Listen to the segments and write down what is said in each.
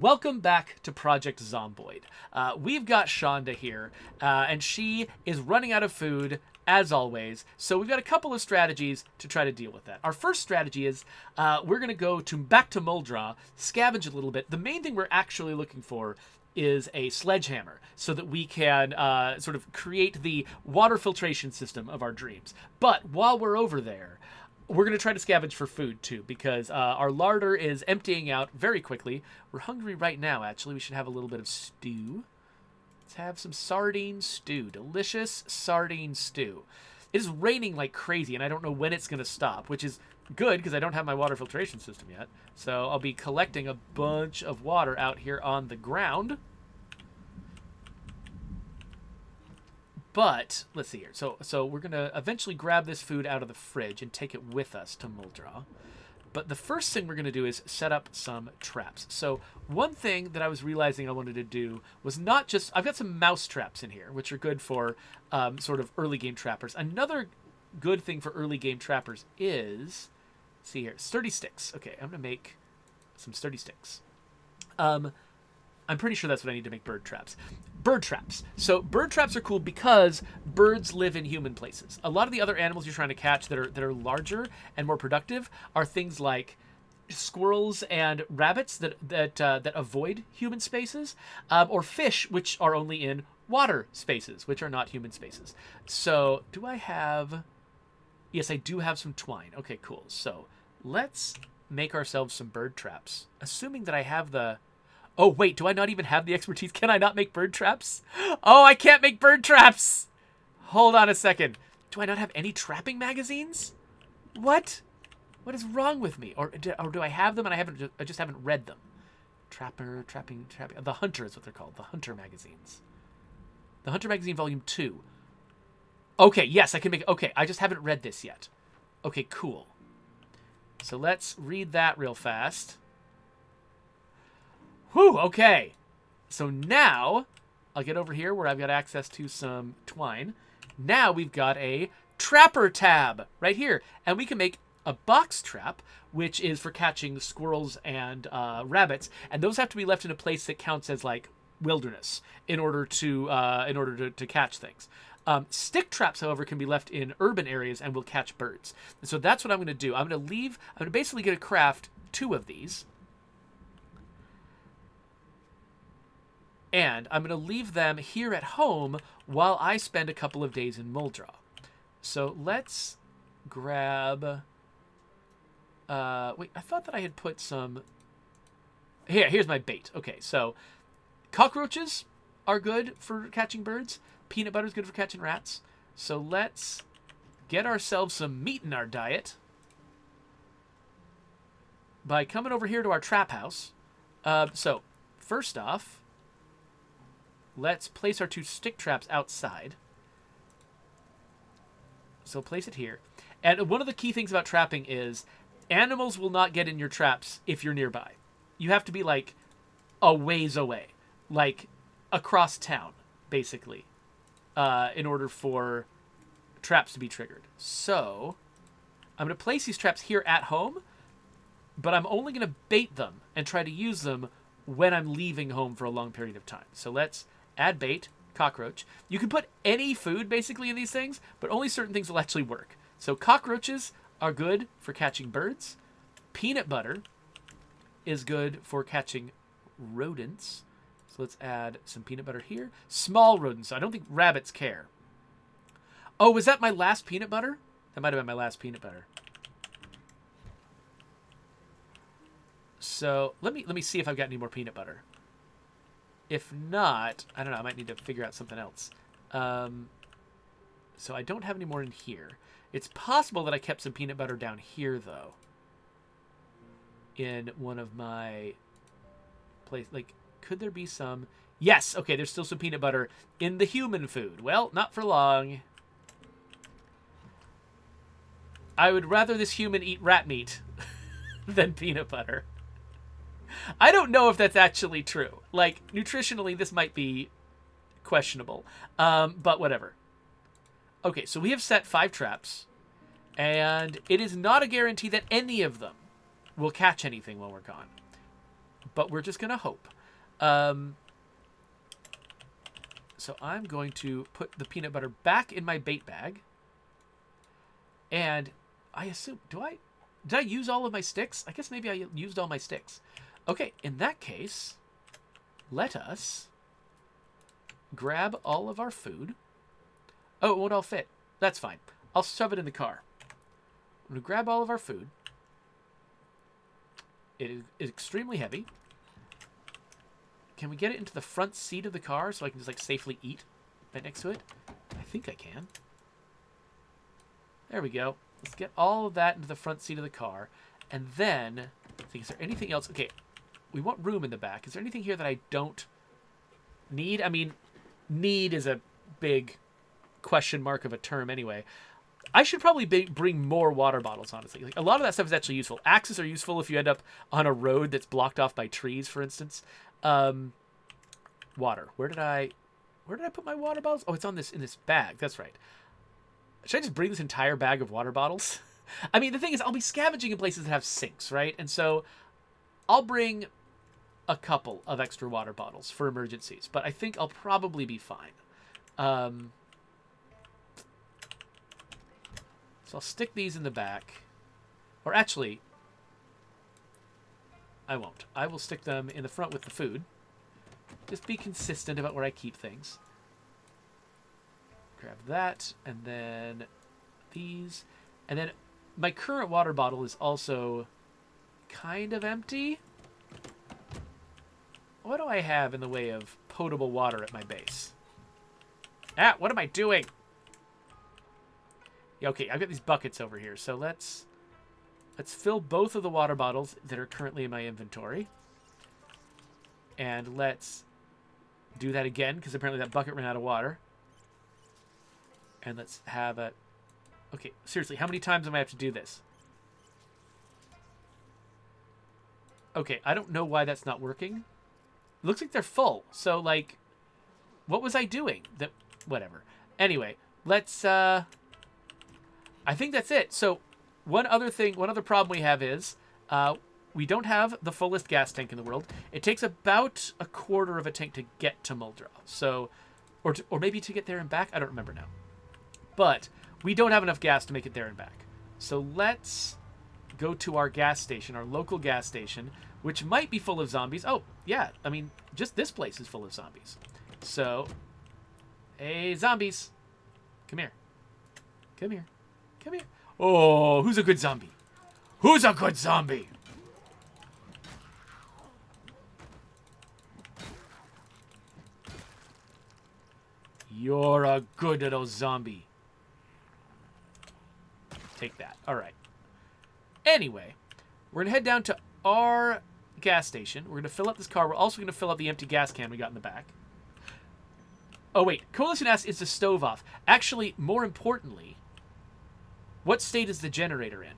Welcome back to Project Zomboid. We've got Shonda here, and she is running out of food, as always. So we've got a couple of strategies to try to deal with that. Our first strategy is we're going to go back to Muldra, scavenge a little bit. The main thing we're actually looking for is a sledgehammer so that we can sort of create the water filtration system of our dreams. But while we're over there, we're going to try to scavenge for food, too, because our larder is emptying out very quickly. We're hungry right now, actually. We should have a little bit of stew. Let's have some sardine stew. Delicious sardine stew. It is raining like crazy, and I don't know when it's going to stop, which is good because I don't have my water filtration system yet. So I'll be collecting a bunch of water out here on the ground. But let's see here. So we're going to eventually grab this food out of the fridge and take it with us to Muldra. But the first thing we're going to do is set up some traps. So one thing that I was realizing I wanted to do was not just... I've got some mouse traps in here, which are good for sort of early game trappers. Another good thing for early game trappers is... Let's see here. Sturdy sticks. Okay, I'm going to make some sturdy sticks. I'm pretty sure that's what I need to make bird traps. Bird traps. So bird traps are cool because birds live in human places. A lot of the other animals you're trying to catch that are larger and more productive are things like squirrels and rabbits that avoid human spaces, or fish which are only in water spaces, which are not human spaces. So do I have... Yes, I do have some twine. Okay, cool. So let's make ourselves some bird traps, assuming that I have the... Oh, wait, do I not even have the expertise? Can I not make bird traps? Oh, I can't make bird traps! Hold on a second. Do I not have any trapping magazines? What? What is wrong with me? Or do I have them and I just haven't read them? Trapping. The Hunter is what they're called. The Hunter magazines. The Hunter magazine volume 2. Okay, yes, I can make... Okay, I just haven't read this yet. Okay, cool. So let's read that real fast. Whew, okay. So now, I'll get over here where I've got access to some twine. Now we've got a trapper tab right here. And we can make a box trap, which is for catching squirrels and rabbits. And those have to be left in a place that counts as, like, wilderness in order to catch things. Stick traps, however, can be left in urban areas and will catch birds. And so that's what I'm going to do. I'm going to basically get a craft 2 of these. And I'm going to leave them here at home while I spend a couple of days in Muldra. So let's grab... wait, I thought that I had put some... Here's my bait. Okay, so cockroaches are good for catching birds. Peanut butter is good for catching rats. So let's get ourselves some meat in our diet by coming over here to our trap house. So, first off... Let's place our 2 stick traps outside. So place it here. And one of the key things about trapping is animals will not get in your traps if you're nearby. You have to be, like, a ways away. Like, across town, basically, in order for traps to be triggered. So, I'm going to place these traps here at home, but I'm only going to bait them and try to use them when I'm leaving home for a long period of time. So let's... Add bait, cockroach. You can put any food, basically, in these things, but only certain things will actually work. So cockroaches are good for catching birds. Peanut butter is good for catching rodents. So let's add some peanut butter here. Small rodents. So I don't think rabbits care. Oh, was that my last peanut butter? That might have been my last peanut butter. So let me see if I've got any more peanut butter. If not, I don't know, I might need to figure out something else. So I don't have any more in here. It's possible that I kept some peanut butter down here, though. In one of my places. Like, could there be some... Yes! Okay, there's still some peanut butter in the human food. Well, not for long. I would rather this human eat rat meat than peanut butter. I don't know if that's actually true. Like, nutritionally, this might be questionable. But whatever. Okay, so we have set 5 traps. And it is not a guarantee that any of them will catch anything while we're gone. but we're just going to hope. So I'm going to put the peanut butter back in my bait bag. And I assume, did I use all of my sticks? I guess maybe I used all my sticks. Okay, in that case, let us grab all of our food. Oh, it won't all fit. That's fine. I'll shove it in the car. I'm going to grab all of our food. It is extremely heavy. Can we get it into the front seat of the car so I can just like safely eat right next to it? I think I can. There we go. Let's get all of that into the front seat of the car. And then, is there anything else? Okay, we want room in the back. Is there anything here that I don't need? I mean, need is a big question mark of a term anyway. I should probably bring more water bottles, honestly. Like, a lot of that stuff is actually useful. Axes are useful if you end up on a road that's blocked off by trees, for instance. Water. Where did I put my water bottles? Oh, it's in this bag. That's right. Should I just bring this entire bag of water bottles? I mean, the thing is, I'll be scavenging in places that have sinks, right? And so I'll bring a couple of extra water bottles for emergencies, but I think I'll probably be fine. So I'll stick these in the back. Or actually, I won't. I will stick them in the front with the food. Just be consistent about where I keep things. Grab that, and then these. And then my current water bottle is also kind of empty. What do I have in the way of potable water at my base? Ah, what am I doing? Yeah, okay, I've got these buckets over here. So let's fill both of the water bottles that are currently in my inventory. And let's do that again, because apparently that bucket ran out of water. And let's have a... Okay, seriously, how many times am I have to do this? Okay, I don't know why that's not working. It looks like they're full. So, like, what was I doing? Whatever. Anyway, let's... I think that's it. So, one other problem we have is... we don't have the fullest gas tank in the world. It takes about a quarter of a tank to get to Muldra. So, or maybe to get there and back. I don't remember now. But we don't have enough gas to make it there and back. So let's go to our gas station, our local gas station, which might be full of zombies. Oh, yeah. I mean, just this place is full of zombies. So, hey, zombies. Come here. Come here. Come here. Oh, who's a good zombie? Who's a good zombie? You're a good little zombie. Take that. All right. Anyway, we're going to head down to our gas station. We're going to fill up this car. We're also going to fill up the empty gas can we got in the back. Oh, wait. Coalition asks, is the stove off? Actually, more importantly, what state is the generator in?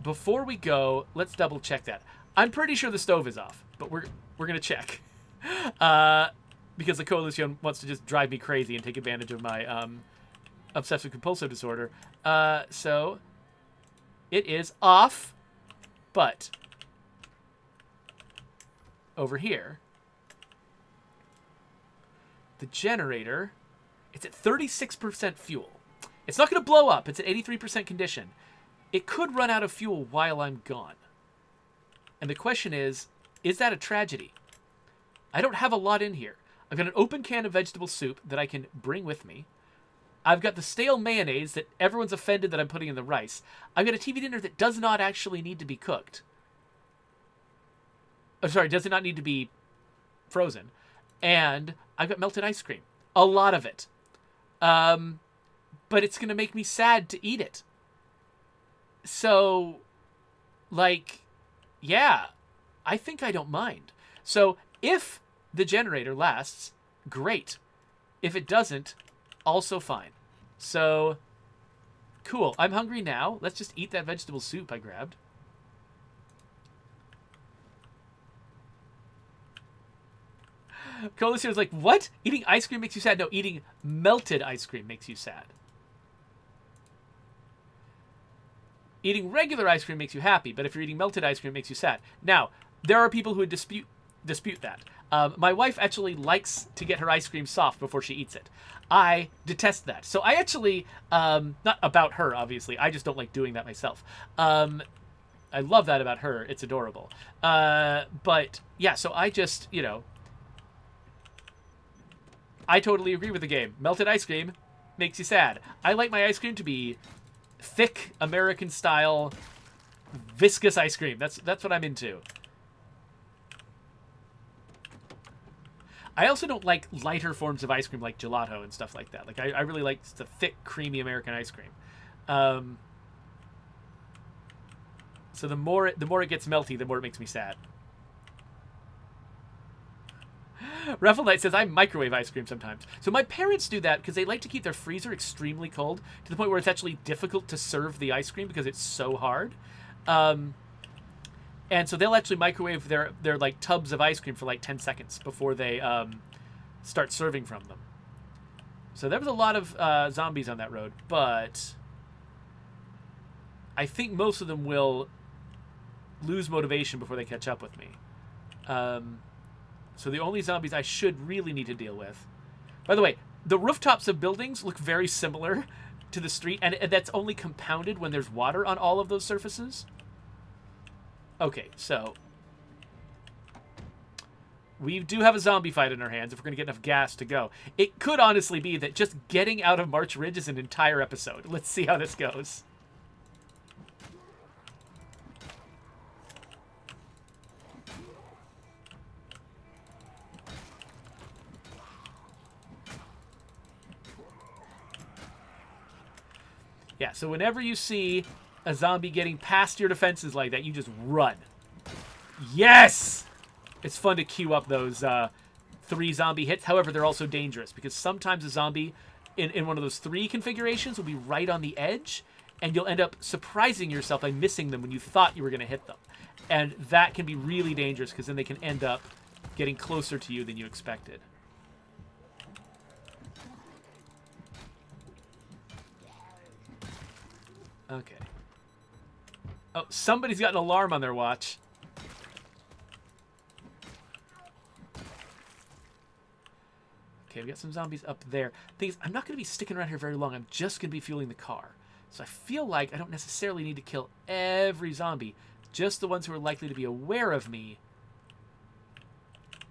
Before we go, let's double check that. I'm pretty sure the stove is off, but we're going to check. Because the Coalition wants to just drive me crazy and take advantage of my obsessive compulsive disorder. So it is off, but over here, the generator, it's at 36% fuel. It's not going to blow up. It's at 83% condition. It could run out of fuel while I'm gone. And the question is that a tragedy? I don't have a lot in here. I've got an open can of vegetable soup that I can bring with me. I've got the stale mayonnaise that everyone's offended that I'm putting in the rice. I've got a TV dinner that does not actually need to be cooked. Oh, sorry, does not need to be frozen. And I've got melted ice cream. A lot of it. But it's going to make me sad to eat it. So, like, yeah, I think I don't mind. So, if the generator lasts, great. If it doesn't, also fine. So, cool. I'm hungry now. Let's just eat that vegetable soup I grabbed. Coalition was like, what? Eating ice cream makes you sad? No, eating melted ice cream makes you sad. Eating regular ice cream makes you happy, but if you're eating melted ice cream, it makes you sad. Now, there are people who would dispute that. My wife actually likes to get her ice cream soft before she eats it. I detest that. So I actually, not about her, obviously. I just don't like doing that myself. I love that about her. It's adorable. But yeah, so I just, I totally agree with the game. Melted ice cream makes you sad. I like my ice cream to be thick, American-style, viscous ice cream. That's what I'm into. I also don't like lighter forms of ice cream like gelato and stuff like that. Like I really like the thick, creamy American ice cream. So the more it gets melty, the more it makes me sad. Raffle Knight says, I microwave ice cream sometimes. So my parents do that because they like to keep their freezer extremely cold to the point where it's actually difficult to serve the ice cream because it's so hard. And so they'll actually microwave their like tubs of ice cream for like 10 seconds before they start serving from them. So there was a lot of zombies on that road, but I think most of them will lose motivation before they catch up with me. So the only zombies I should really need to deal with... By the way, the rooftops of buildings look very similar to the street, and that's only compounded when there's water on all of those surfaces. Okay, so... we do have a zombie fight in our hands if we're going to get enough gas to go. It could honestly be that just getting out of March Ridge is an entire episode. Let's see how this goes. Yeah, so whenever you see a zombie getting past your defenses like that, you just run. Yes! It's fun to queue up those 3 zombie hits. However, they're also dangerous because sometimes a zombie in one of those 3 configurations will be right on the edge, and you'll end up surprising yourself by missing them when you thought you were going to hit them. And that can be really dangerous because then they can end up getting closer to you than you expected. Okay. Oh, somebody's got an alarm on their watch. Okay, we got some zombies up there. Thing is, I'm not going to be sticking around here very long. I'm just going to be fueling the car. So I feel like I don't necessarily need to kill every zombie. Just the ones who are likely to be aware of me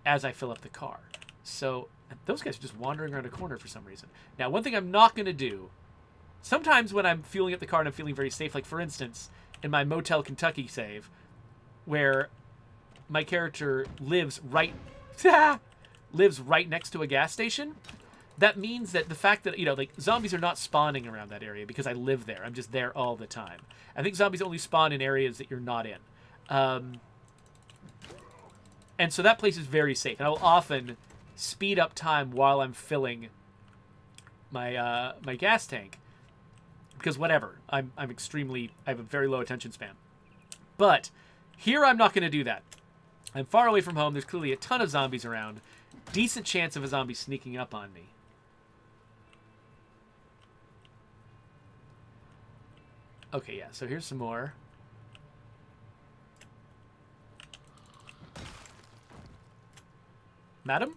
as I fill up the car. So those guys are just wandering around a corner for some reason. Now, one thing I'm not going to do... sometimes when I'm fueling up the car and I'm feeling very safe, like for instance, in my Motel Kentucky save, where my character lives right next to a gas station, that means that the fact that, like zombies are not spawning around that area because I live there. I'm just there all the time. I think zombies only spawn in areas that you're not in. And so that place is very safe. And I will often speed up time while I'm filling my my gas tank. Because whatever, I have a very low attention span. But here I'm not going to do that. I'm far away from home. There's clearly a ton of zombies around. Decent chance of a zombie sneaking up on me. Okay, yeah, so here's some more. Madam?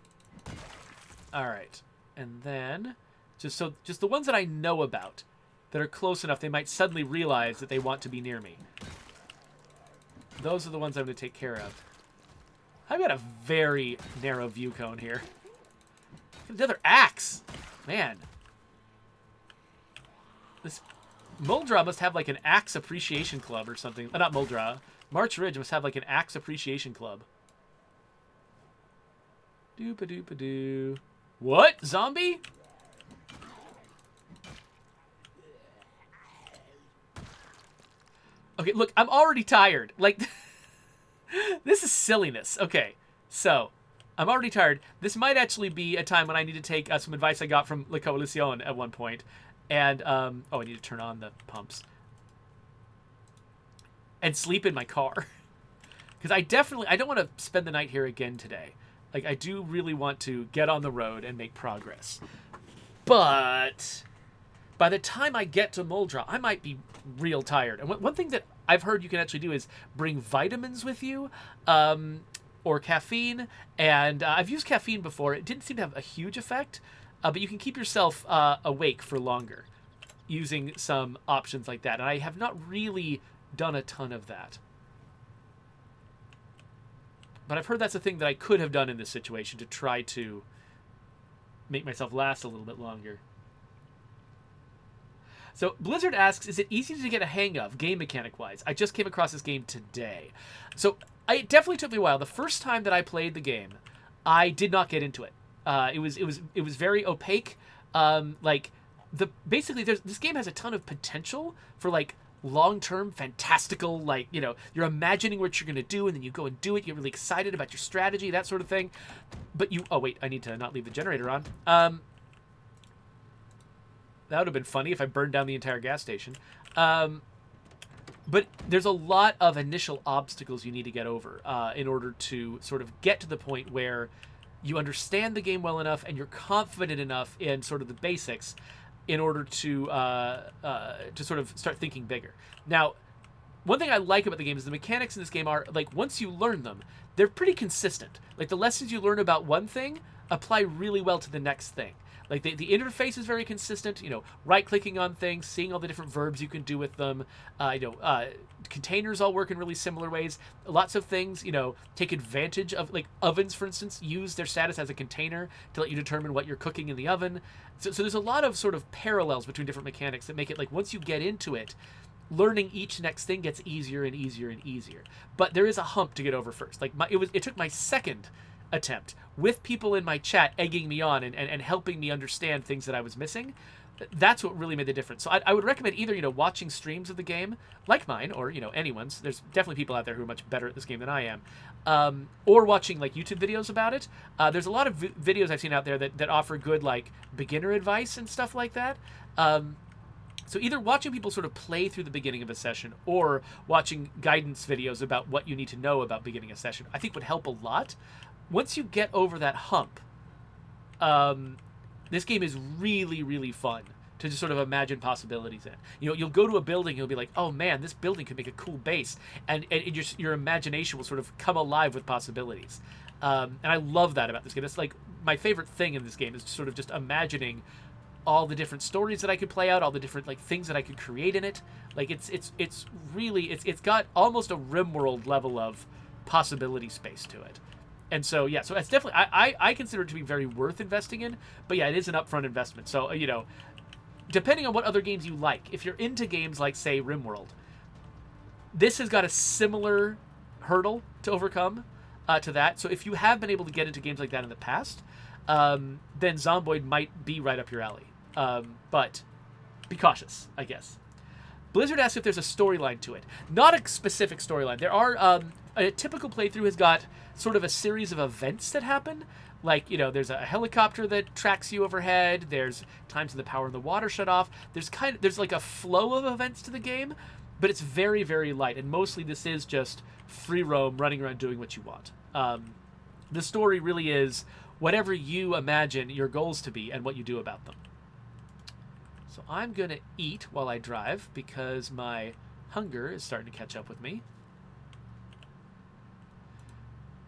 Alright. And then, just the ones that I know about that are close enough, they might suddenly realize that they want to be near me. Those are the ones I'm going to take care of. I've got a very narrow view cone here. Another axe! Man. This Muldra must have like an axe appreciation club or something. Not Muldra. March Ridge must have like an axe appreciation club. Doop-a-doop-a-doo. What? Zombie? Okay, look, I'm already tired. Like, this is silliness. Okay, so, I'm already tired. This might actually be a time when I need to take some advice I got from La Coalición at one point. And, oh, I need to turn on the pumps. And sleep in my car. Because I don't want to spend the night here again today. Like, I do really want to get on the road and make progress. But by the time I get to Muldra, I might be real tired. And one thing that I've heard you can actually do is bring vitamins with you, or caffeine. And I've used caffeine before. It didn't seem to have a huge effect, but you can keep yourself awake for longer using some options like that. And I have not really done a ton of that. But I've heard that's a thing that I could have done in this situation to try to make myself last a little bit longer. So Blizzard asks, is it easy to get a hang of, game mechanic-wise? I just came across this game today. So it definitely took me a while. The first time that I played the game, I did not get into it. It was very opaque. Basically, this game has a ton of potential for like long-term fantastical, like, you know, you're imagining what you're going to do and then you go and do it. You're really excited about your strategy, that sort of thing. But oh wait, I need to not leave the generator on. That would have been funny if I burned down the entire gas station. But there's a lot of initial obstacles you need to get over in order to sort of get to the point where you understand the game well enough and you're confident enough in sort of the basics in order to sort of start thinking bigger. Now, one thing I like about the game is the mechanics in this game are, like, once you learn them, they're pretty consistent. Like, the lessons you learn about one thing apply really well to the next thing. Like, the interface is very consistent, you know, right-clicking on things, seeing all the different verbs you can do with them. Containers all work in really similar ways. Lots of things, you know, take advantage of, like, ovens, for instance, use their status as a container to let you determine what you're cooking in the oven. So there's a lot of sort of parallels between different mechanics that make it, like, once you get into it, learning each next thing gets easier and easier and easier. But there is a hump to get over first. Like, it took my second attempt with people in my chat egging me on and helping me understand things that I was missing. That's what really made the difference. So I would recommend either, you know, watching streams of the game like mine, or, you know, anyone's. There's definitely people out there who are much better at this game than I am, or watching like YouTube videos about it. There's a lot of videos I've seen out there that offer good like beginner advice and stuff like that. So either watching people sort of play through the beginning of a session or watching guidance videos about what you need to know about beginning a session, I think would help a lot. Once you get over that hump, this game is really, really fun to just sort of imagine possibilities in. You know, you'll go to a building, you'll be like, oh man, this building could make a cool base. And your imagination will sort of come alive with possibilities. And I love that about this game. It's like my favorite thing in this game is sort of just imagining all the different stories that I could play out, all the different like things that I could create in it. Like it's got almost a RimWorld level of possibility space to it. And so, yeah, so it's definitely, I consider it to be very worth investing in. But yeah, it is an upfront investment. So, you know, depending on what other games you like, if you're into games like, say, RimWorld, this has got a similar hurdle to overcome to that. So if you have been able to get into games like that in the past, then Zomboid might be right up your alley. But be cautious, I guess. Blizzard asks if there's a storyline to it. Not a specific storyline. There are, a typical playthrough has got sort of a series of events that happen. Like, you know, there's a helicopter that tracks you overhead. There's times when the power in the water shut off. There's like a flow of events to the game, but it's very, very light. And mostly this is just free roam, running around doing what you want. The story really is whatever you imagine your goals to be and what you do about them. So I'm going to eat while I drive because my hunger is starting to catch up with me.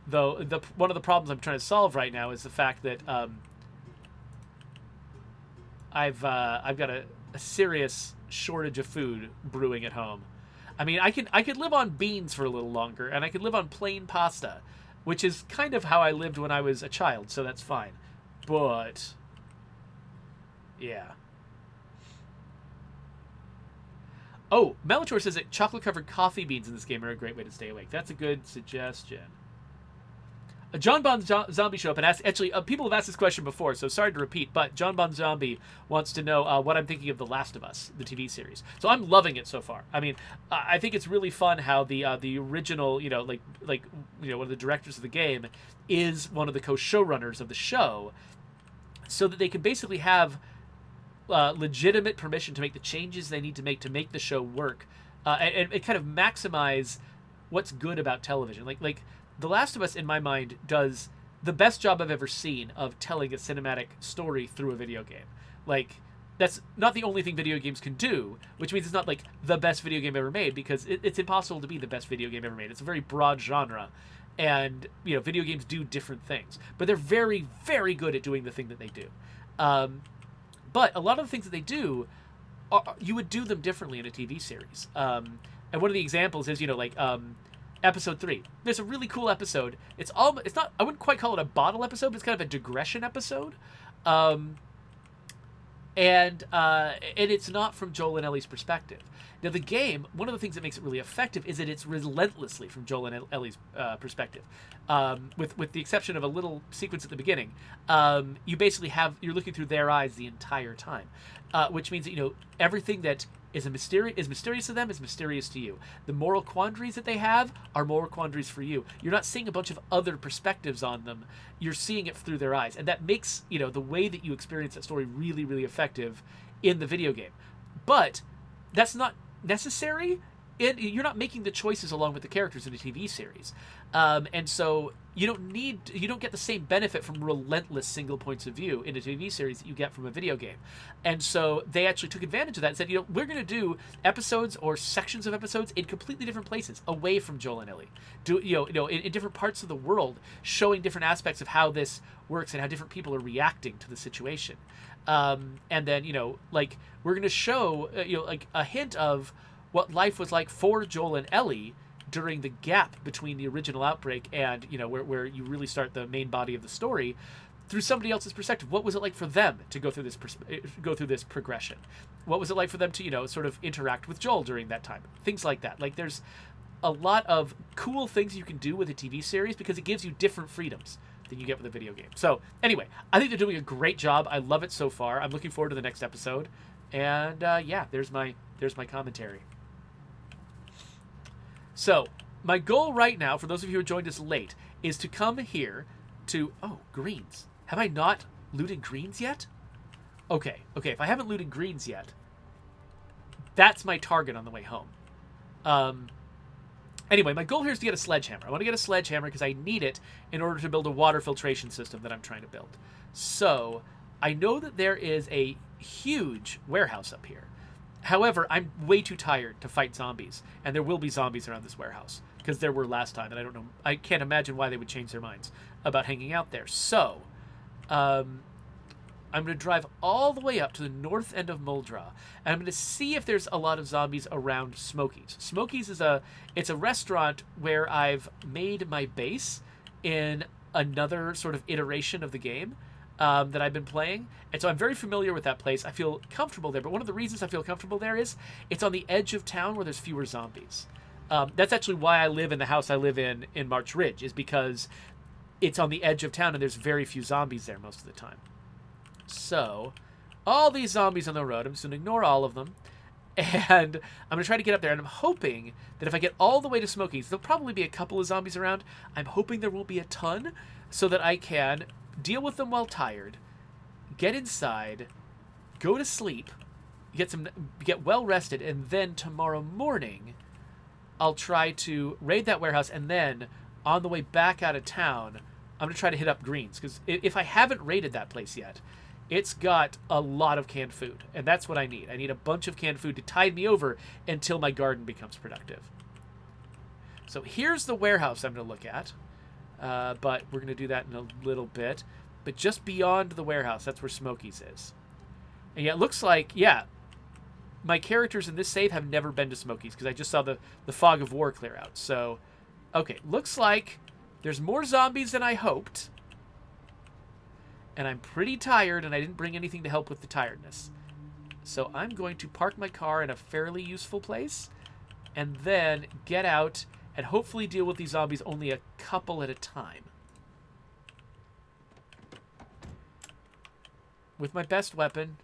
Though one of the problems I'm trying to solve right now is the fact that I've got a serious shortage of food brewing at home. I mean, I could live on beans for a little longer, and I could live on plain pasta, which is kind of how I lived when I was a child, so that's fine. But yeah. Oh, Melitor says that chocolate-covered coffee beans in this game are a great way to stay awake. That's a good suggestion. John Bon Zombie showed up and asked, actually, people have asked this question before, so sorry to repeat, but John Bon Zombie wants to know what I'm thinking of The Last of Us, the TV series. So I'm loving it so far. I mean, I think it's really fun how the original, you know, like you know, one of the directors of the game is one of the co-showrunners of the show, so that they can basically have legitimate permission to make the changes they need to make the show work, and kind of maximize what's good about television. Like The Last of Us, in my mind, does the best job I've ever seen of telling a cinematic story through a video game. Like, that's not the only thing video games can do, which means it's not like the best video game ever made, because it's impossible to be the best video game ever made. It's a very broad genre, and video games do different things, but they're very, very good at doing the thing that they do. But a lot of the things that they do, you would do them differently in a TV series. And one of the examples is, episode 3. There's a really cool episode. It's not, I wouldn't quite call it a bottle episode, but it's kind of a digression episode. And it's not from Joel and Ellie's perspective. Now, the game, one of the things that makes it really effective is that it's relentlessly from Joel and Ellie's perspective. With the exception of a little sequence at the beginning, you basically you're looking through their eyes the entire time, which means that everything that is mysterious to them is mysterious to you. The moral quandaries that they have are moral quandaries for you. You're not seeing a bunch of other perspectives on them. You're seeing it through their eyes, and that makes the way that you experience that story really, really effective in the video game. But that's not necessary. You're not making the choices along with the characters in a TV series, and so you don't get the same benefit from relentless single points of view in a TV series that you get from a video game. And so they actually took advantage of that and said, we're going to do episodes or sections of episodes in completely different places, away from Joel and Ellie, in different parts of the world, showing different aspects of how this works and how different people are reacting to the situation. And then we're going to show a hint of what life was like for Joel and Ellie during the gap between the original outbreak and where you really start the main body of the story, through somebody else's perspective. What was it like for them to go through this progression? What was it like for them to sort of interact with Joel during that time? Things like that. Like, there's a lot of cool things you can do with a TV series because it gives you different freedoms than you get with a video game. So anyway, I think they're doing a great job. I love it so far. I'm looking forward to the next episode. And there's my commentary. So, my goal right now, for those of you who joined us late, is to come here to... Oh, greens. Have I not looted greens yet? Okay, if I haven't looted greens yet, that's my target on the way home. Anyway, my goal here is to get a sledgehammer. I want to get a sledgehammer because I need it in order to build a water filtration system that I'm trying to build. So, I know that there is a huge warehouse up here. However, I'm way too tired to fight zombies, and there will be zombies around this warehouse, because there were last time, and I can't imagine why they would change their minds about hanging out there. So, I'm going to drive all the way up to the north end of Muldra, and I'm going to see if there's a lot of zombies around Smokies. Smokies is a restaurant where I've made my base in another sort of iteration of the game that I've been playing. And so I'm very familiar with that place. I feel comfortable there. But one of the reasons I feel comfortable there is it's on the edge of town where there's fewer zombies. That's actually why I live in the house I live in March Ridge, is because it's on the edge of town and there's very few zombies there most of the time. So, all these zombies on the road, I'm just going to ignore all of them. And I'm going to try to get up there. And I'm hoping that if I get all the way to Smokies, there'll probably be a couple of zombies around. I'm hoping there won't be a ton, so that I can deal with them while tired, get inside, go to sleep, get well rested, and then tomorrow morning I'll try to raid that warehouse, and then on the way back out of town I'm going to try to hit up Greens, because if I haven't raided that place yet, it's got a lot of canned food, and that's what I need. I need a bunch of canned food to tide me over until my garden becomes productive. So here's the warehouse I'm going to look at. But we're going to do that in a little bit. But just beyond the warehouse, that's where Smokies is. And yeah, it looks like, my characters in this save have never been to Smokies, because I just saw the fog of war clear out. So, okay, looks like there's more zombies than I hoped. And I'm pretty tired, and I didn't bring anything to help with the tiredness. So I'm going to park my car in a fairly useful place, and then get out and hopefully deal with these zombies only a couple at a time. With my best weapon.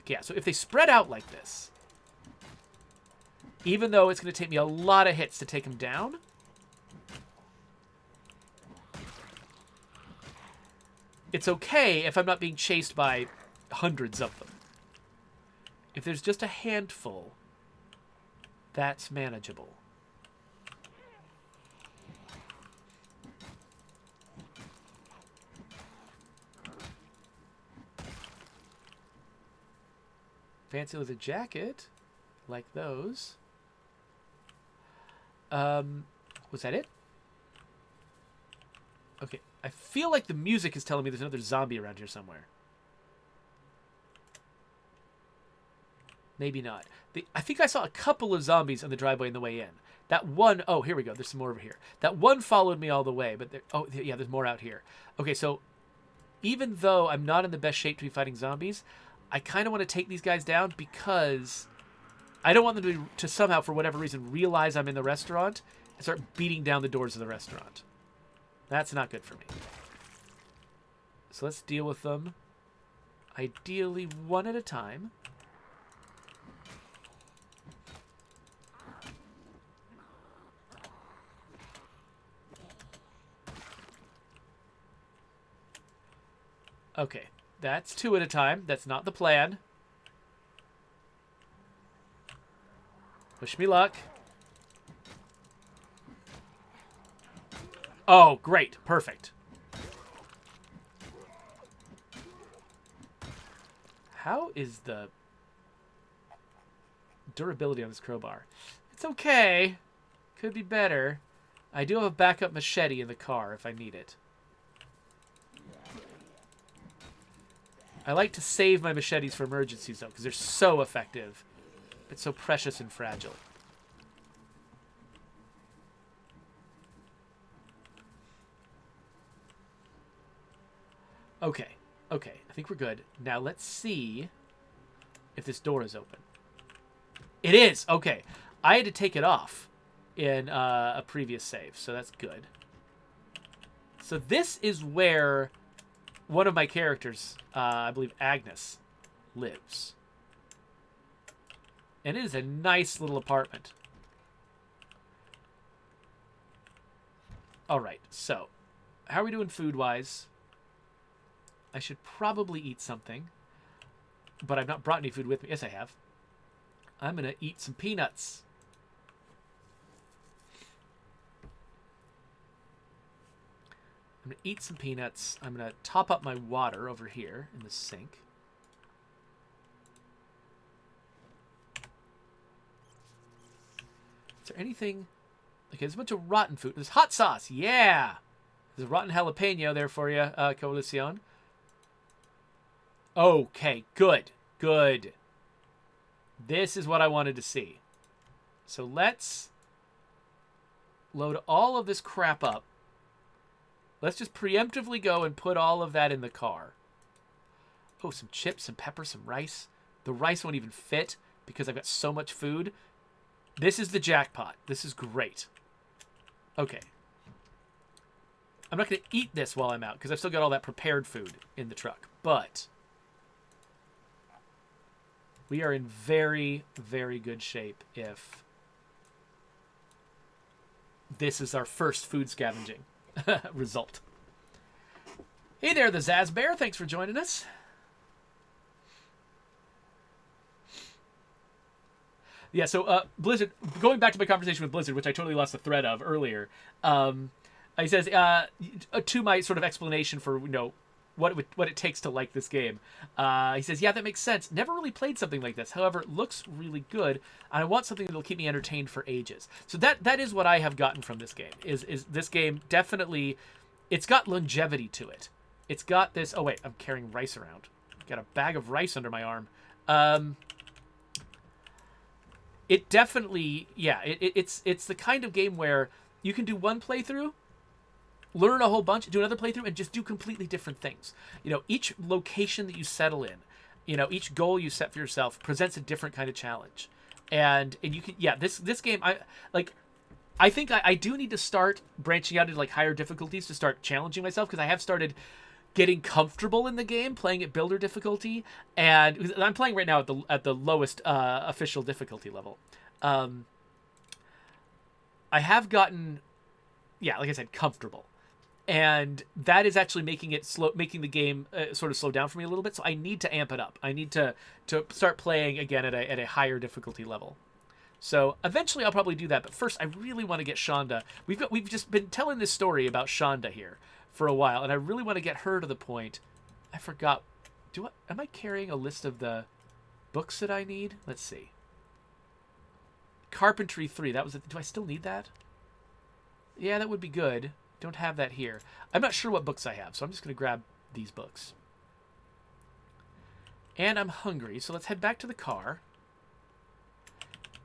Okay, yeah, so if they spread out like this, even though it's going to take me a lot of hits to take them down, it's okay if I'm not being chased by hundreds of them. If there's just a handful, that's manageable. Fancy leather jacket. Like those. Was that it? Okay. I feel like the music is telling me there's another zombie around here somewhere. Maybe not. I think I saw a couple of zombies on the driveway on the way in. That one, oh, here we go. There's some more over here. That one followed me all the way, but yeah, there's more out here. Okay, so even though I'm not in the best shape to be fighting zombies, I kind of want to take these guys down because I don't want them to somehow, for whatever reason, realize I'm in the restaurant and start beating down the doors of the restaurant. That's not good for me. So let's deal with them, ideally one at a time. Okay, that's two at a time. That's not the plan. Wish me luck. Oh, great. Perfect. How is the durability on this crowbar? It's okay. Could be better. I do have a backup machete in the car if I need it. I like to save my machetes for emergencies, though, because they're so effective. It's so precious and fragile. Okay. Okay. I think we're good. Now let's see if this door is open. It is! Okay. I had to take it off in a previous save, so that's good. So this is where one of my characters, I believe Agnes, lives. And it is a nice little apartment. All right, so how are we doing food-wise? I should probably eat something, but I've not brought any food with me. Yes, I have. I'm going to eat some peanuts. I'm going to eat some peanuts. I'm going to top up my water over here in the sink. Is there anything? Okay, there's a bunch of rotten food. There's hot sauce. Yeah. There's a rotten jalapeno there for you, Coalición. Okay, good. Good. This is what I wanted to see. So let's load all of this crap up. Let's just preemptively go and put all of that in the car. Oh, some chips, some pepper, some rice. The rice won't even fit because I've got so much food. This is the jackpot. This is great. Okay. I'm not going to eat this while I'm out because I've still got all that prepared food in the truck. But we are in very, very good shape if this is our first food scavenging result. Hey there, the Zaz Bear. Thanks for joining us. Yeah, so Blizzard, going back to my conversation with Blizzard, which I totally lost the thread of earlier, he says, to my sort of explanation for, what it takes to like this game, he says, yeah, that makes sense. Never really played something like this. However, it looks really good, and I want something that'll keep me entertained for ages. So that is what I have gotten from this game, is this game definitely, it's got longevity to it. It's got this, oh wait, I'm carrying rice around. Got a bag of rice under my arm. It definitely, yeah, it's the kind of game where you can do one playthrough, learn a whole bunch, do another playthrough, and just do completely different things. Each location that you settle in, each goal you set for yourself presents a different kind of challenge. And you can, yeah, this game, I think I do need to start branching out into higher difficulties to start challenging myself, because I have started getting comfortable in the game, playing at builder difficulty, and I'm playing right now at the lowest official difficulty level. I have gotten, yeah, like I said, comfortable, and that is actually making the game sort of slow down for me a little bit. So I need to amp it up. I need to start playing again at a higher difficulty level. So eventually I'll probably do that, but first I really want to get Shonda. We've just been telling this story about Shonda here for a while, and I really want to get her to the point. I forgot. Am I carrying a list of the books that I need. Let's see. Carpentry 3. That was it. Do I still need that? Yeah, that would be good. Don't have that here. I'm not sure what books I have, so I'm just going to grab these books. And I'm hungry, so let's head back to the car.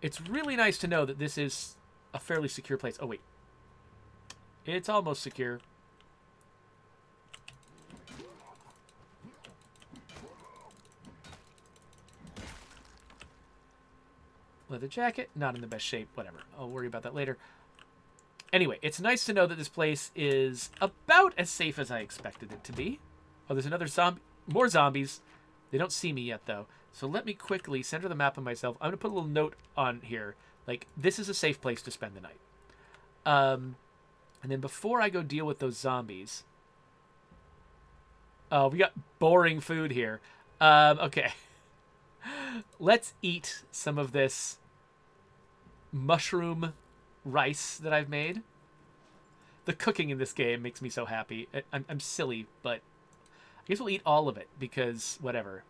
It's really nice to know that this is a fairly secure place. Oh, wait. It's almost secure. Leather jacket, not in the best shape. Whatever. I'll worry about that later. Anyway, it's nice to know that this place is about as safe as I expected it to be. Oh, there's another zombie. More zombies. They don't see me yet, though. So let me quickly center the map on myself. I'm going to put a little note on here. Like, this is a safe place to spend the night. And then before I go deal with those zombies... Oh, we got boring food here. Okay. Let's eat some of this mushroom rice that I've made. The cooking in this game makes me so happy. I'm silly, but I guess we'll eat all of it because whatever.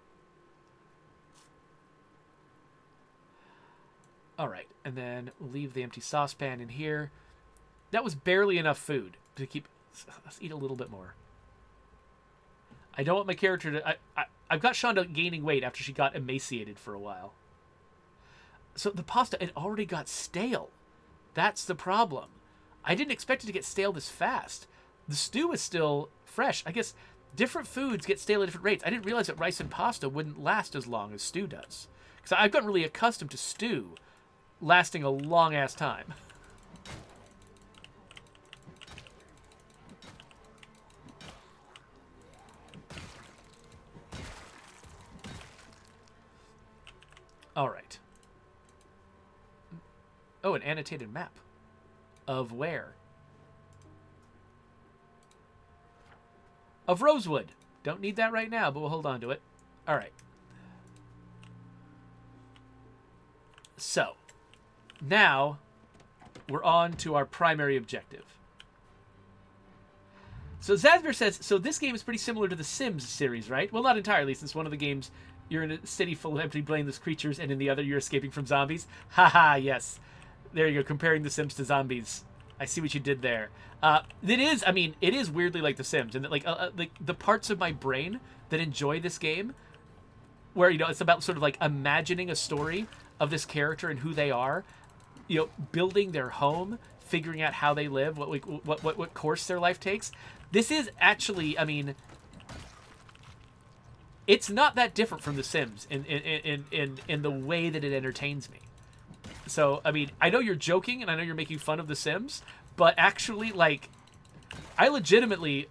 All right, and then we'll leave the empty saucepan in here. That was barely enough food to keep... Let's eat a little bit more. I don't want my character to... I've got Shonda gaining weight after she got emaciated for a while. So the pasta, it already got stale. That's the problem. I didn't expect it to get stale this fast. The stew is still fresh. I guess different foods get stale at different rates. I didn't realize that rice and pasta wouldn't last as long as stew does. Because I've gotten really accustomed to stew lasting a long-ass time. All right. Oh, an annotated map. Of where? Of Rosewood. Don't need that right now, but we'll hold on to it. All right. So, now we're on to our primary objective. So Zazbear says, so this game is pretty similar to the Sims series, right? Well, not entirely, since one of the games you're in a city full of empty, brainless creatures, and in the other you're escaping from zombies. Haha, yes. There you go, comparing the Sims to zombies. I see what you did there. It is weirdly like the Sims, and like the parts of my brain that enjoy this game, where, you know, it's about sort of like imagining a story of this character and who they are, you know, building their home, figuring out how they live, what course their life takes. This is actually, I mean, it's not that different from The Sims in the way that it entertains me. So, I mean, I know you're joking and I know you're making fun of The Sims, but actually, like, I legitimately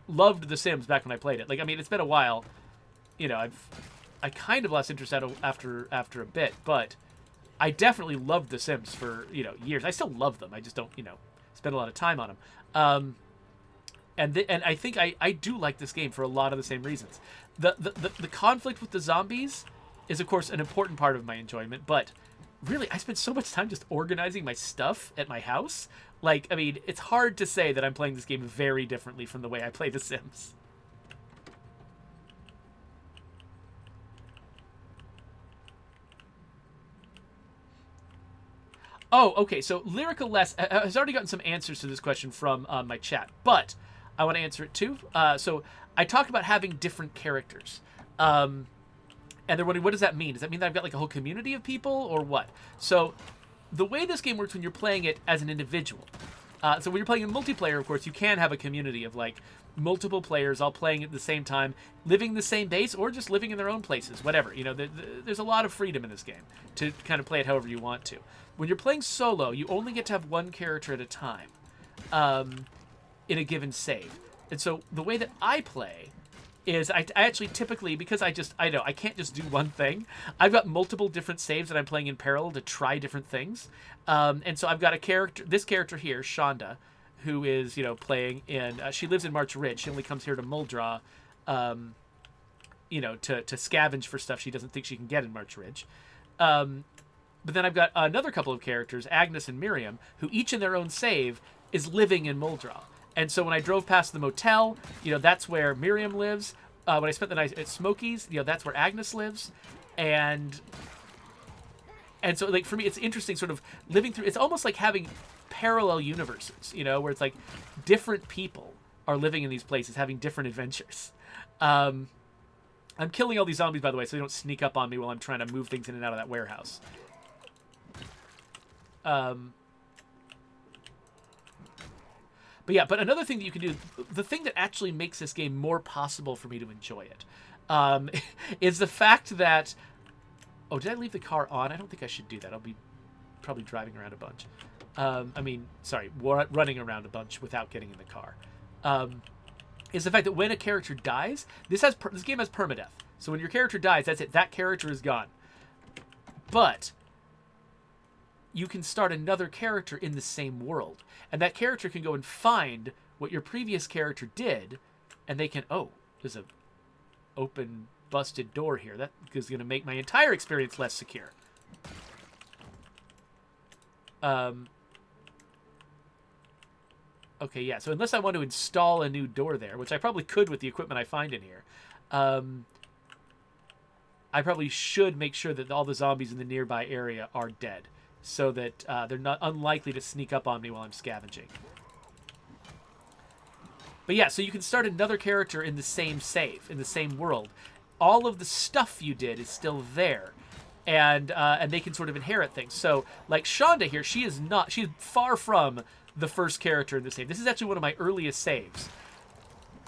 loved The Sims back when I played it. Like, I mean, it's been a while. You know, I kind of lost interest after a bit, but I definitely loved The Sims for, you know, years. I still love them. I just don't, you know, spend a lot of time on them. And I think I do like this game for a lot of the same reasons. The conflict with the zombies is, of course, an important part of my enjoyment, but really, I spend so much time just organizing my stuff at my house. Like, I mean, it's hard to say that I'm playing this game very differently from the way I play The Sims. Oh, okay, so Lyrical Less has already gotten some answers to this question from my chat, but I want to answer it too. So I talked about having different characters. And they're wondering, what does that mean? Does that mean that I've got like a whole community of people or what? So the way this game works when you're playing it as an individual. So when you're playing in multiplayer, of course, you can have a community of like multiple players all playing at the same time, living the same base or just living in their own places, whatever. You know, there's a lot of freedom in this game to kind of play it however you want to. When you're playing solo, you only get to have one character at a time in a given save. And so the way that I play is I actually typically, because I know I can't just do one thing. I've got multiple different saves that I'm playing in parallel to try different things. And so I've got this character here, Shonda, who is, you know, playing in, she lives in March Ridge. She only comes here to Muldra, you know, to scavenge for stuff she doesn't think she can get in March Ridge. But then I've got another couple of characters, Agnes and Miriam, who each in their own save is living in Muldra. And so when I drove past the motel, you know, that's where Miriam lives. When I spent the night at Smokey's, you know, that's where Agnes lives. And so, like, for me, it's interesting sort of living through... It's almost like having parallel universes, you know, where it's like different people are living in these places, having different adventures. I'm killing all these zombies, by the way, so they don't sneak up on me while I'm trying to move things in and out of that warehouse. But yeah, but another thing that you can do, the thing that actually makes this game more possible for me to enjoy it, is the fact that... Oh, did I leave the car on? I don't think I should do that. I'll be probably driving around a bunch. Running around a bunch without getting in the car. Is the fact that when a character dies, this game has permadeath. So when your character dies, that's it. That character is gone. But you can start another character in the same world. And that character can go and find what your previous character did, and they can... Oh, there's a open, busted door here. That is going to make my entire experience less secure. Okay, yeah, so unless I want to install a new door there, which I probably could with the equipment I find in here, I probably should make sure that all the zombies in the nearby area are dead, so that they're not unlikely to sneak up on me while I'm scavenging. But yeah, so you can start another character in the same save, in the same world. All of the stuff you did is still there. And they can sort of inherit things. So, like Shonda here, she's far from the first character in the save. This is actually one of my earliest saves.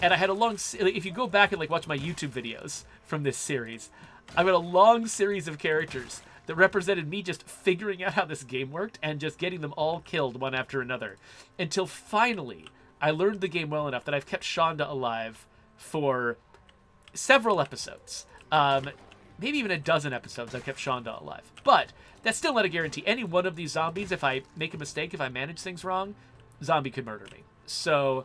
And I had a long... If you go back and like watch my YouTube videos from this series, I've got a long series of characters that represented me just figuring out how this game worked and just getting them all killed one after another. Until finally, I learned the game well enough that I've kept Shonda alive for several episodes. Maybe even a dozen episodes I've kept Shonda alive. But that's still not a guarantee. Any one of these zombies, if I make a mistake, if I manage things wrong, zombie could murder me. So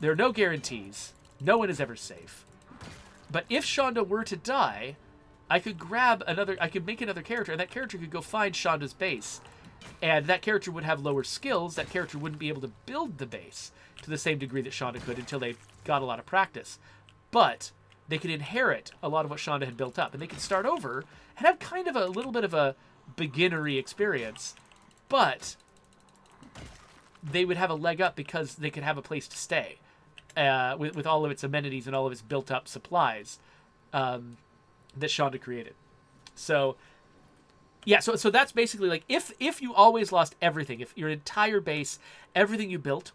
there are no guarantees. No one is ever safe. But if Shonda were to die, I could make another character, and that character could go find Shonda's base. And that character would have lower skills. That character wouldn't be able to build the base to the same degree that Shonda could until they got a lot of practice. But they could inherit a lot of what Shonda had built up, and they could start over and have kind of a little bit of a beginnery experience, but they would have a leg up because they could have a place to stay with all of its amenities and all of its built-up supplies that Shonda created. So, yeah, so that's basically like if you always lost everything, if your entire base, everything you built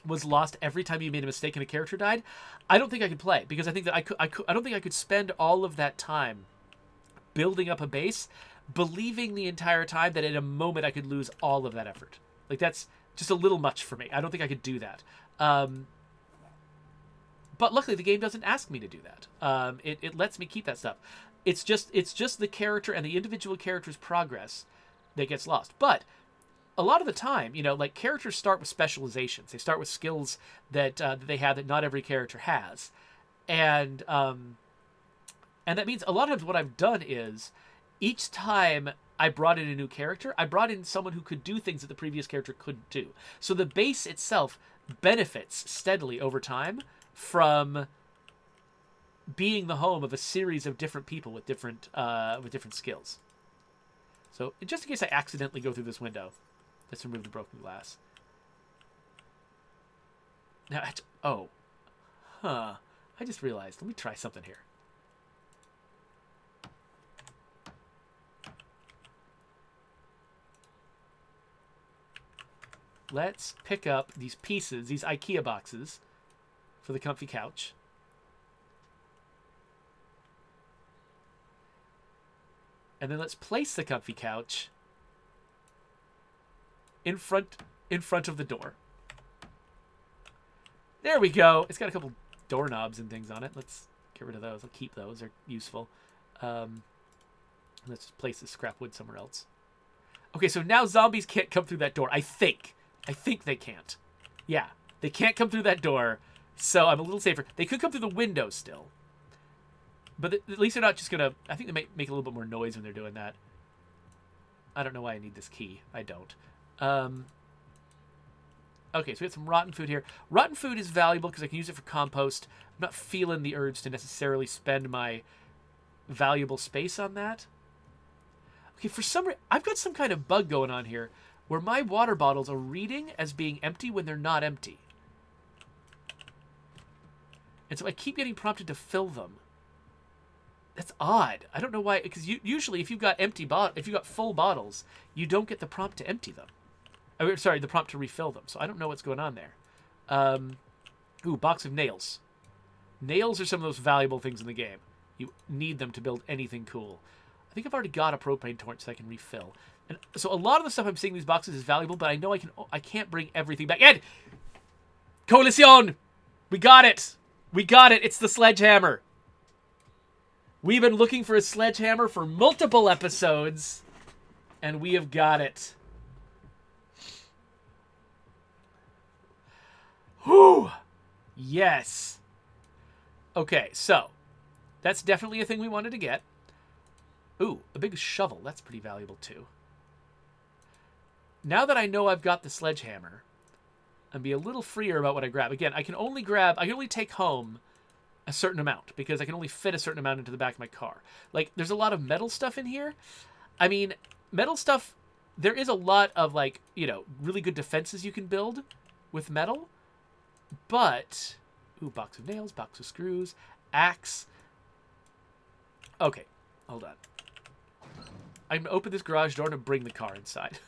was lost every time you made a mistake and a character died, I don't think I could play, because I think that I don't think I could spend all of that time building up a base, believing the entire time that in a moment I could lose all of that effort. Like, that's just a little much for me. I don't think I could do that. But luckily the game doesn't ask me to do that. It lets me keep that stuff. It's just the character and the individual character's progress that gets lost. But a lot of the time, you know, like, characters start with specializations. They start with skills that they have that not every character has. And that means a lot of times what I've done is, each time I brought in a new character, I brought in someone who could do things that the previous character couldn't do. So the base itself benefits steadily over time from being the home of a series of different people with different skills. So just in case I accidentally go through this window, let's remove the broken glass. Now, I just realized. Let me try something here. Let's pick up these pieces, these IKEA boxes, for the comfy couch. And then let's place the comfy couch in front of the door. There we go. It's got a couple doorknobs and things on it. Let's get rid of those. I'll keep those. They're useful. Let's just place the scrap wood somewhere else. Okay, so now zombies can't come through that door. I think they can't. Yeah, they can't come through that door, so I'm a little safer. They could come through the window still. But at least they're not just going to... I think they might make a little bit more noise when they're doing that. I don't know why I need this key. I don't. Okay, so we have some rotten food here. Rotten food is valuable because I can use it for compost. I'm not feeling the urge to necessarily spend my valuable space on that. Okay, for some reason, I've got some kind of bug going on here where my water bottles are reading as being empty when they're not empty. And so I keep getting prompted to fill them. That's odd. I don't know why, because usually if you've got full bottles, you don't get the prompt to empty them. Sorry, the prompt to refill them. So I don't know what's going on there. Ooh, box of nails. Nails are some of those valuable things in the game. You need them to build anything cool. I think I've already got a propane torch that I can refill. And so a lot of the stuff I'm seeing in these boxes is valuable, but I know I can't bring everything back. And Coalición! We got it! We got it! It's the Sledgehammer! We've been looking for a Sledgehammer for multiple episodes, and we have got it. Whew! Yes! Okay, so that's definitely a thing we wanted to get. Ooh, a big shovel. That's pretty valuable, too. Now that I know I've got the Sledgehammer, I'll be a little freer about what I grab. Again, I can only take home a certain amount, because I can only fit a certain amount into the back of my car. Like, there's a lot of metal stuff in here. I mean, metal stuff, there is a lot of, like, you know, really good defenses you can build with metal. But, ooh, box of nails, box of screws, axe. Okay, hold on. I'm going to open this garage door and bring the car inside.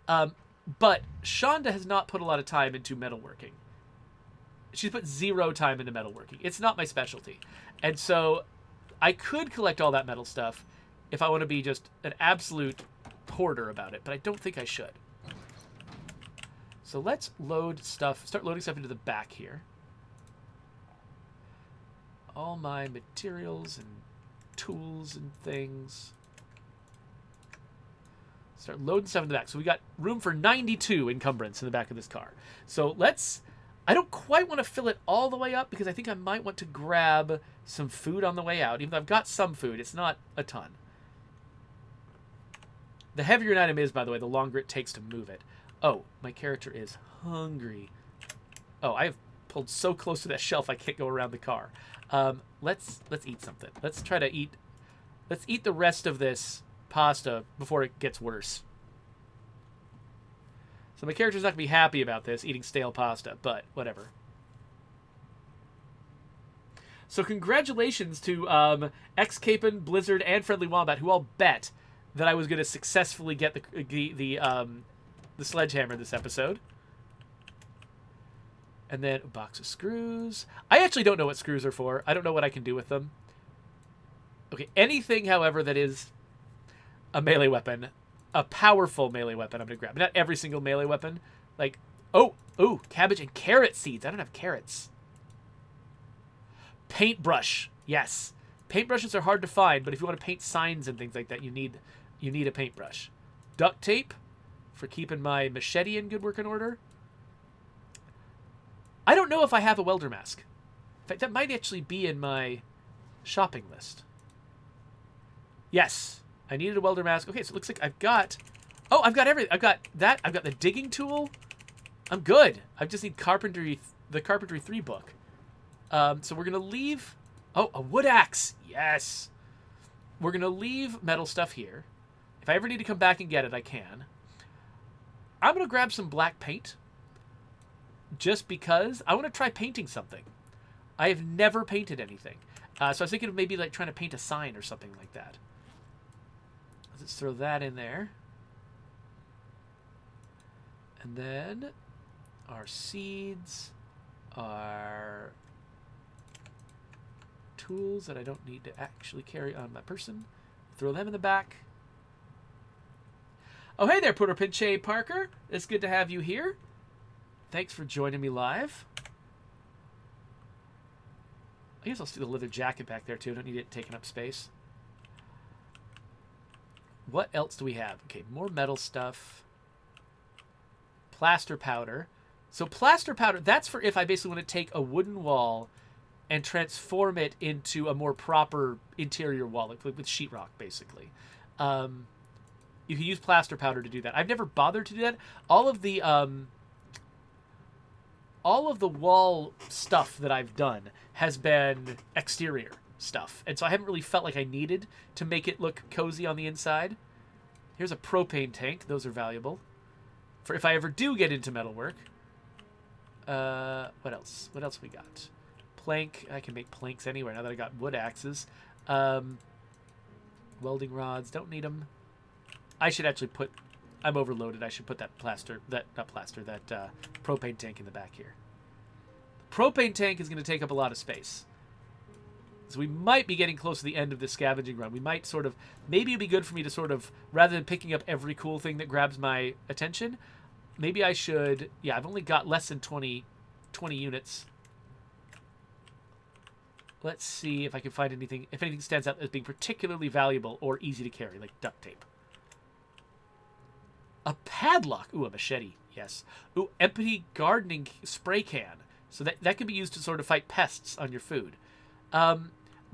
But Shonda has not put a lot of time into metalworking. She's put 0 time into metalworking. It's not my specialty. And so I could collect all that metal stuff if I want to be just an absolute hoarder about it, but I don't think I should. So let's start loading stuff into the back here. All my materials and tools and things. Start loading stuff in the back. So we got room for 92 encumbrance in the back of this car. So I don't quite want to fill it all the way up, because I think I might want to grab some food on the way out. Even though I've got some food, it's not a ton. The heavier an item is, by the way, the longer it takes to move it. Oh, my character is hungry. Oh, I have pulled so close to that shelf I can't go around the car. Let's eat something. Let's eat the rest of this pasta before it gets worse. So my character's not going to be happy about this, eating stale pasta, but whatever. So congratulations to X-Capin, Blizzard, and Friendly Wombat, who all bet that I was going to successfully get the Sledgehammer this episode. And then a box of screws. I actually don't know what screws are for. I don't know what I can do with them. Okay, anything, however, that is a melee weapon, a powerful melee weapon, I'm going to grab. Not every single melee weapon. Like, oh, cabbage and carrot seeds. I don't have carrots. Paintbrush. Yes. Paintbrushes are hard to find, but if you want to paint signs and things like that, you need a paintbrush. Duct tape for keeping my machete in good working order. I don't know if I have a welder mask. In fact, that might actually be in my shopping list. Yes, I needed a welder mask. Okay, so it looks like I've got everything. I've got that. I've got the digging tool. I'm good. I just need the Carpentry 3 book. So we're going to leave... Oh, a wood axe. Yes. We're going to leave metal stuff here. If I ever need to come back and get it, I can. I'm going to grab some black paint. Just because I want to try painting something. I have never painted anything. So I was thinking of maybe like trying to paint a sign or something like that. Let's throw that in there. And then our seeds, our tools that I don't need to actually carry on my person. Throw them in the back. Oh, hey there, Puerto Pinche Parker. It's good to have you here. Thanks for joining me live. I guess I'll see the leather jacket back there, too. I don't need it taking up space. What else do we have? Okay, more metal stuff. Plaster powder. So plaster powder, that's for if I basically want to take a wooden wall and transform it into a more proper interior wall, like with sheetrock, basically. You can use plaster powder to do that. I've never bothered to do that. All of the wall stuff that I've done has been exterior. stuff. And so I haven't really felt like I needed to make it look cozy on the inside. Here's a propane tank. Those are valuable. For if I ever do get into metalwork. What else? What else we got? Plank. I can make planks anywhere now that I got wood axes. Welding rods. Don't need them. I should actually put... I'm overloaded. I should put that propane tank in the back here. The propane tank is going to take up a lot of space. So we might be getting close to the end of this scavenging run. We might sort of... Maybe it'd be good for me to sort of... Rather than picking up every cool thing that grabs my attention, maybe I should... Yeah, I've only got less than 20 units. Let's see if I can find anything... If anything stands out as being particularly valuable or easy to carry, like duct tape. A padlock. Ooh, a machete. Yes. Ooh, empty gardening spray can. So that can be used to sort of fight pests on your food.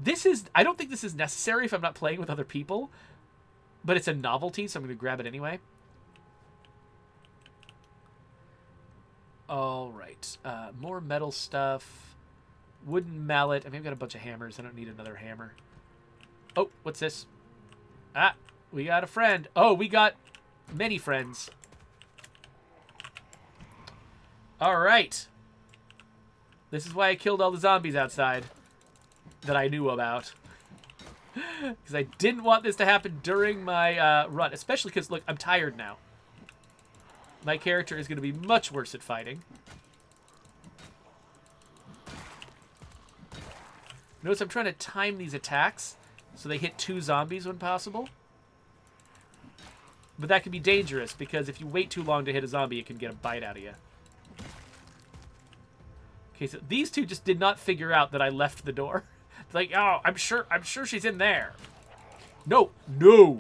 This is... I don't think this is necessary if I'm not playing with other people. But it's a novelty, so I'm going to grab it anyway. All right. More metal stuff. Wooden mallet. I mean, I've got a bunch of hammers. I don't need another hammer. Oh, what's this? Ah, we got a friend. Oh, we got... many friends. All right. This is why I killed all the zombies outside that I knew about. Because I didn't want this to happen during my run. Especially because, look, I'm tired now. My character is going to be much worse at fighting. Notice I'm trying to time these attacks so they hit 2 zombies when possible. But that can be dangerous, because if you wait too long to hit a zombie, it can get a bite out of you. Okay, so these two just did not figure out that I left the door. Like, oh, I'm sure she's in there. No, no.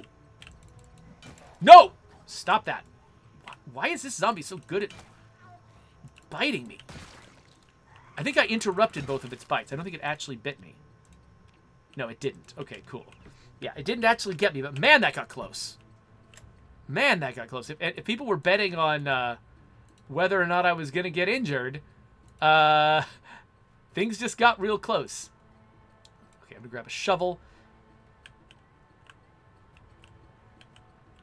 No! Stop that. Why is this zombie so good at biting me? I think I interrupted both of its bites. I don't think it actually bit me. No, it didn't. Okay, cool. Yeah, it didn't actually get me, but man, that got close. Man, that got close. If people were betting on whether or not I was going to get injured, things just got real close. Okay, I'm going to grab a shovel.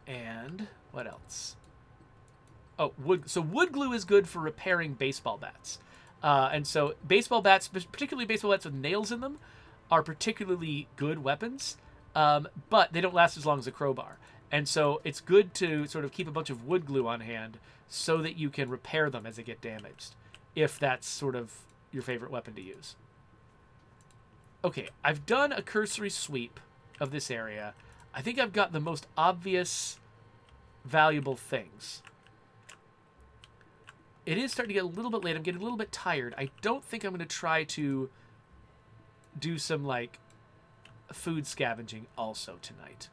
And what else? Oh, wood. So wood glue is good for repairing baseball bats. And so baseball bats, particularly baseball bats with nails in them, are particularly good weapons, but they don't last as long as a crowbar. And so it's good to sort of keep a bunch of wood glue on hand so that you can repair them as they get damaged, if that's sort of your favorite weapon to use. Okay, I've done a cursory sweep of this area. I think I've got the most obvious valuable things. It is starting to get a little bit late. I'm getting a little bit tired. I don't think I'm going to try to do some, like, food scavenging also tonight.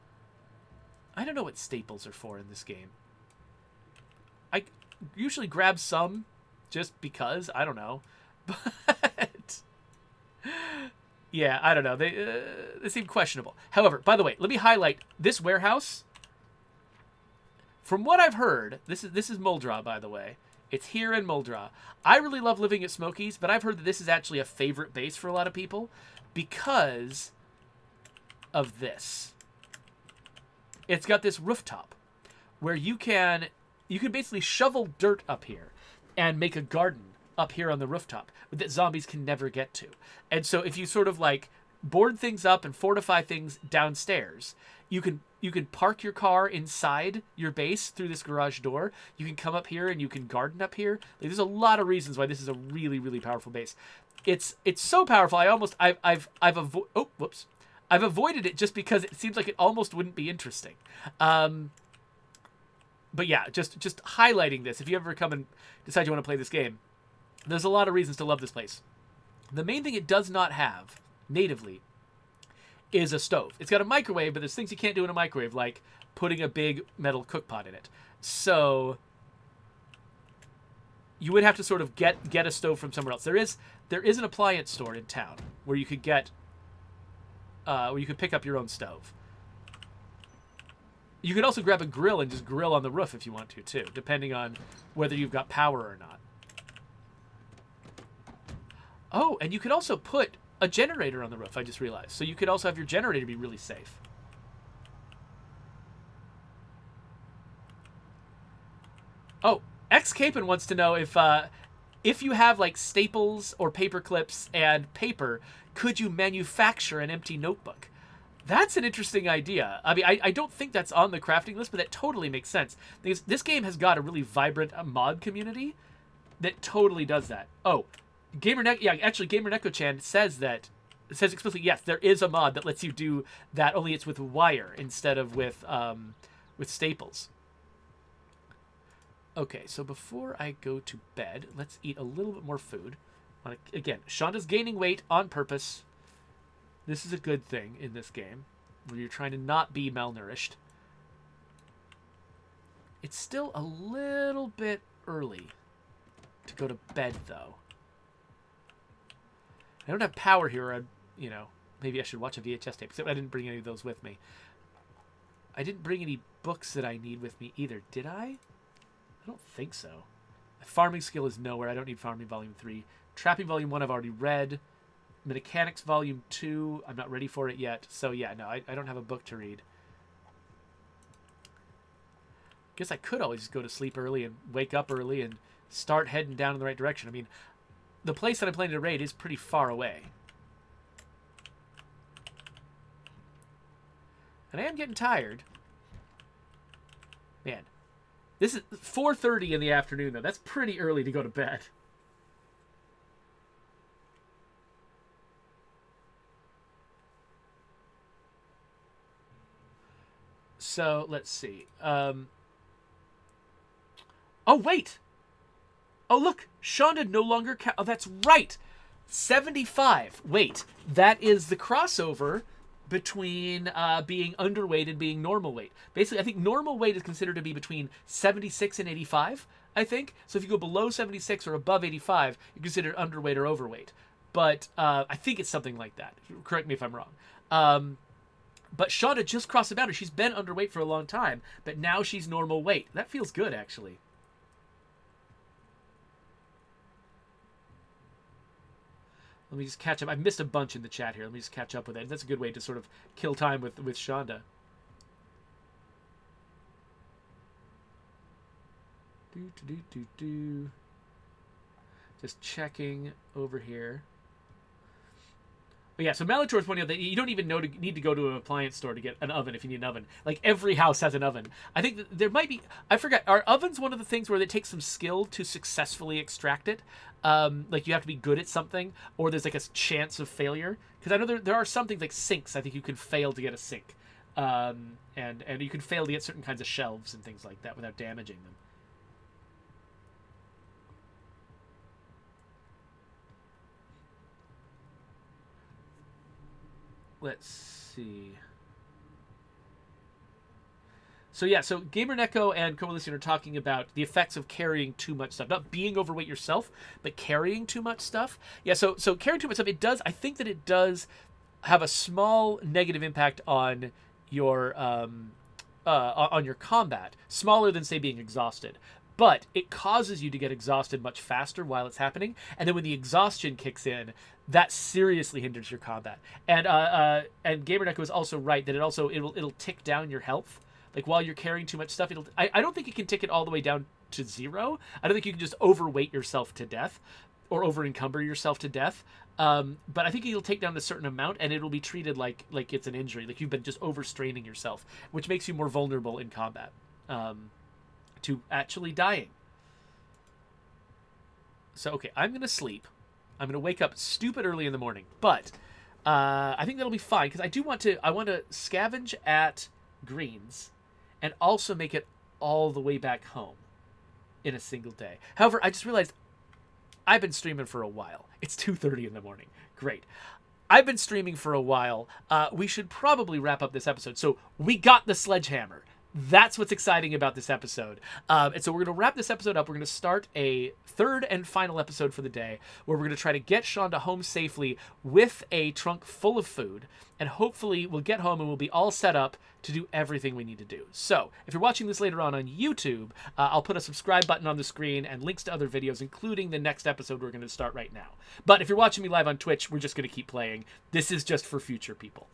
I don't know what staples are for in this game. I usually grab some just because. I don't know. But yeah, I don't know. They seem questionable. However, by the way, let me highlight this warehouse. From what I've heard, this is Muldraugh, by the way. It's here in Muldraugh. I really love living at Smokies, but I've heard that this is actually a favorite base for a lot of people because of this. It's got this rooftop where you can basically shovel dirt up here and make a garden up here on the rooftop that zombies can never get to. And so if you sort of like board things up and fortify things downstairs, you can park your car inside your base through this garage door. You can come up here and you can garden up here. Like, there's a lot of reasons why this is a really, really powerful base. It's so powerful. I've avoided it just because it seems like it almost wouldn't be interesting. But yeah, just highlighting this. If you ever come and decide you want to play this game, there's a lot of reasons to love this place. The main thing it does not have natively is a stove. It's got a microwave, but there's things you can't do in a microwave, like putting a big metal cook pot in it. So you would have to sort of get a stove from somewhere else. There is an appliance store in town where you could get where you could pick up your own stove. You could also grab a grill and just grill on the roof if you want to, too, depending on whether you've got power or not. Oh, and you could also put a generator on the roof, I just realized. So you could also have your generator be really safe. Oh, X Capon wants to know if you have like staples or paper clips and paper, could you manufacture an empty notebook? That's an interesting idea. I mean, I don't think that's on the crafting list, but that totally makes sense. Because this game has got a really vibrant mod community that totally does that. Oh, actually, GamerNeko-chan says explicitly, yes, there is a mod that lets you do that, only it's with wire instead of with staples. Okay, so before I go to bed, let's eat a little bit more food. Again, Shonda's gaining weight on purpose. This is a good thing in this game, where you're trying to not be malnourished. It's still a little bit early to go to bed, though. I don't have power here. Maybe I should watch a VHS tape, except I didn't bring any of those with me. I didn't bring any books that I need with me either, did I? I don't think so. Farming skill is nowhere. I don't need Farming Volume 3. Trapping Volume 1 I've already read. Mechanics Volume 2, I'm not ready for it yet. So yeah, no, I don't have a book to read. Guess I could always just go to sleep early and wake up early and start heading down in the right direction. I mean, the place that I'm planning to raid is pretty far away. And I am getting tired. Man. This is 4:30 in the afternoon, though. That's pretty early to go to bed. So, let's see. Oh, wait! Oh, look! Shonda no longer... Oh, that's right! 75. Wait, that is the crossover between being underweight and being normal weight. Basically, I think normal weight is considered to be between 76 and 85, I think. So if you go below 76 or above 85, you're considered underweight or overweight. But I think it's something like that. Correct me if I'm wrong. But Shonda just crossed the boundary. She's been underweight for a long time, but now she's normal weight. That feels good, actually. Let me just catch up. I missed a bunch in the chat here. Let me just catch up with it. That's a good way to sort of kill time with Shonda. Just checking over here. But yeah, so Malator is pointing out that you don't even need to go to an appliance store to get an oven if you need an oven. Like, every house has an oven. I think that there might be... I forgot. Are ovens one of the things where it takes some skill to successfully extract it? Like, you have to be good at something, or there's, like, a chance of failure? Because I know there are some things, like sinks, I think you can fail to get a sink. And you can fail to get certain kinds of shelves and things like that without damaging them. Let's see. So yeah, so GamerNeko and Coalición are talking about the effects of carrying too much stuff. Not being overweight yourself, but carrying too much stuff. Yeah, so carrying too much stuff, I think that it does have a small negative impact on your combat. Smaller than, say, being exhausted. But it causes you to get exhausted much faster while it's happening. And then when the exhaustion kicks in, that seriously hinders your combat. And GamerNeko is also right that it'll tick down your health. Like, while you're carrying too much stuff, I don't think it can tick it all the way down to 0. I don't think you can just overweight yourself to death or over-encumber yourself to death. But I think it'll take down a certain amount, and it'll be treated like it's an injury. Like, you've been just overstraining yourself, which makes you more vulnerable in combat. To actually dying. So, okay, I'm going to sleep. I'm going to wake up stupid early in the morning. But I think that'll be fine, because I want to scavenge at Greens and also make it all the way back home in a single day. However, I just realized I've been streaming for a while. It's 2:30 in the morning. Great. I've been streaming for a while. We should probably wrap up this episode. So we got the Sledgehammer. That's what's exciting about this episode. And so we're going to wrap this episode up. We're going to start a third and final episode for the day where we're going to try to get Shonda home safely with a trunk full of food. And hopefully we'll get home and we'll be all set up to do everything we need to do. So if you're watching this later on YouTube, I'll put a subscribe button on the screen and links to other videos, including the next episode we're going to start right now. But if you're watching me live on Twitch, we're just going to keep playing. This is just for future people.